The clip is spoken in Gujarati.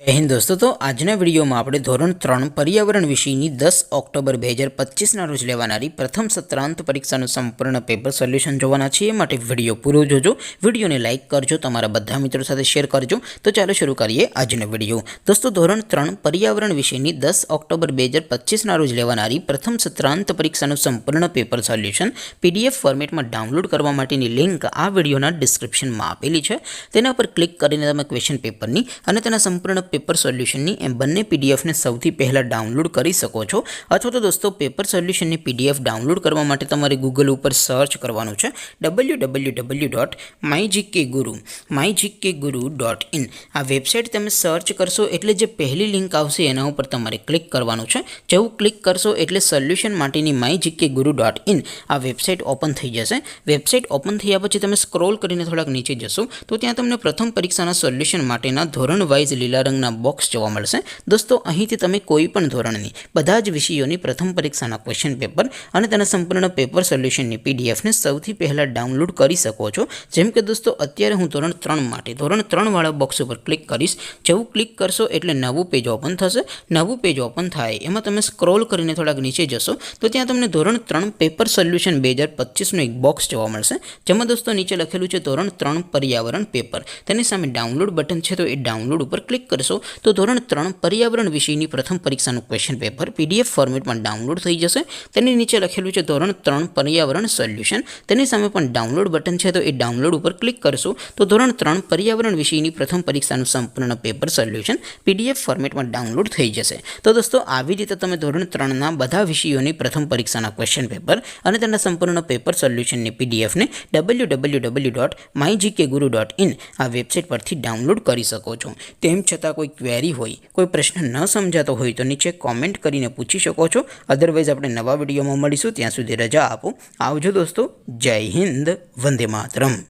जय हिंद दोस्तों। तो आजना विडियो में आपणे धोरण 3 पर्यावरण विषयनी 10 ऑक्टोबर 2025 ना रोज लेवानारी प्रथम सत्रांत परीक्षाનું संपूर्ण पेपर सोल्यूशन જોવાના છે। એ માટે વિડિયો પૂરો જોજો, વિડિયોને લાઈક કરજો, તમારા બધા મિત્રો સાથે શેર કરજો। તો ચાલો શરૂ કરીએ આજનો વિડિયો। दोस्तों ધોરણ 3 पर्यावरण વિષયની 10 ઓક્ટોબર 2025 ના રોજ લેવાનારી પ્રથમ સત્રાંત પરીક્ષાનું સંપૂર્ણ પેપર સોલ્યુશન પીડીએફ ફોર્મેટમાં ડાઉનલોડ કરવા માટેની લિંક આ વિડિયોના ડિસ્ક્રિપ્શનમાં આપેલી છે। તેના પર ક્લિક કરીને તમે ક્વેશ્ચન પેપરની અને તેના સંપૂર્ણ पेपर सोल्यूशन एम बने पीडीएफ ने सौथी पहला डाउनलॉड करी सको छो। अथवा तो दोस्तों पेपर सोल्यूशन ने पीडीएफ डाउनलॉड करवा माटे तमारे गूगल पर सर्च करवानुं छे www.mygkguru.in। आ वेबसाइट तमे सर्च करशो एटले जे पहली लिंक आवशे एना उपर तमारे क्लिक करवानुं छे। जेवुं क्लिक करशो एटले सोल्यूशन माटेनी mygkguru.in आ वेबसाइट ओपन थई जशे। वेबसाइट ओपन थया पछी तमे स्क्रॉल करीने थोड़ाक नीचे जशो तो त्यां तमने प्रथम परीक्षाना सोल्यूशन माटेना धोरण वाइज लीला रंगना बॉक्स जोवा मळशे। दोस्तों અહીંથી તમે કોઈ પણ ધોરણની બધા જ વિષયોની પ્રથમ પરીક્ષાના ક્વેશ્ચન પેપર અને તેના સંપૂર્ણ પેપર સોલ્યુશનની પીડીએફ ને સૌથી પહેલા ડાઉનલોડ કરી શકો છો। જેમ કે દોસ્તો અત્યારે હું ધોરણ 3 માટે ધોરણ 3 વાળા બોક્સ ઉપર ક્લિક કરીશ। જેવું ક્લિક કરશો એટલે નવું પેજ ઓપન થશે। નવું પેજ ઓપન થાય એમાં તમે સ્ક્રોલ કરીને થોડાક નીચે જશો તો ત્યાં તમને ધોરણ 3 પેપર સોલ્યુશન 2025 નું એક બોક્સ જોવા મળશે। જેમાં દોસ્તો નીચે લખેલું છે ધોરણ 3 पर्यावरण पेपर। તેની સામે ડાઉનલોડ બટન છે તો એ ડાઉનલોડ ઉપર ક્લિક કરશો तो ધોરણ 3 पर्यावरण विषयની પ્રથમ પરીક્ષાનું ક્વેશ્ચન પેપર પીડીએફ ફોર્મેટમાં ડાઉનલોડ થઈ જશે। તેની નીચે લખેલું છે ધોરણ 3 पर्यावरण સોલ્યુશન। તેની સામે પણ ડાઉનલોડ બટન છે તો એ ડાઉનલોડ ઉપર ક્લિક કરશો તો ધોરણ 3 पर्यावरण વિષયની પ્રથમ પરીક્ષાનું સંપૂર્ણ પેપર સોલ્યુશન પીડીએફ ફોર્મેટમાં ડાઉનલોડ થઈ જશે। તો દોસ્તો આવી રીતે તમે ધોરણ 3 ના બધા વિષયોની પ્રથમ પરીક્ષાના ક્વેશ્ચન પેપર અને તેના સંપૂર્ણ પેપર સોલ્યુશનની પીડીએફ ને www.mygkguru.in આ વેબસાઇટ પરથી ડાઉનલોડ કરી શકો છો। તેમ છતાં કોઈ क्वेरी होय, कोई प्रश्न न समझातो होय तो नीचे कॉमेंट करीने पूछी शको छो। अदरवाइज आपणे नवा विडियोमां मळीशुं, त्यां सुधी रजा आपो। आवजो दोस्तों। जय हिंद, वंदे मातरम।